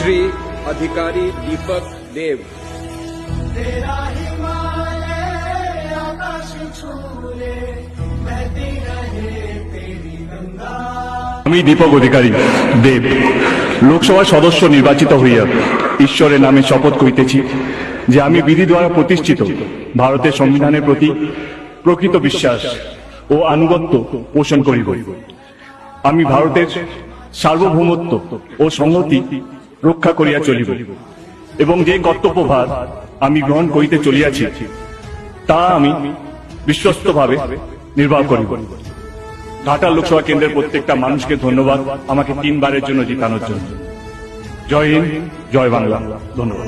श्री अधिकारी दीपक देव। तेरा हिमालय आकाश छूले बहती रहे तेरी गंगा। আমি দীপক অধিকারী দেব লোকসভা সদস্য নির্বাচিত হইয়া ঈশ্বরের নামে শপথ করিতেছি যে আমি বিধি দ্বারা প্রতিষ্ঠিত ভারতের সংবিধানের প্রতি প্রকৃত বিশ্বাস ও আনুগত্য পোষণ করিব। আমি ভারতের সার্বভৌমত্ব ও সংহতি রক্ষা করিয়া চলিব এবং যে কর্তব্যভার আমি গ্রহণ করিতে চলিয়াছি তা আমি বিশ্বস্তভাবে নির্বাহ করিব। ঘাটাল লোকসভা কেন্দ্রের প্রত্যেকটা মানুষকে ধন্যবাদ আমাকে 3 বারের জন্য জিতানোর জন্য। জয় হিন্দ, জয় বাংলা। ধন্যবাদ।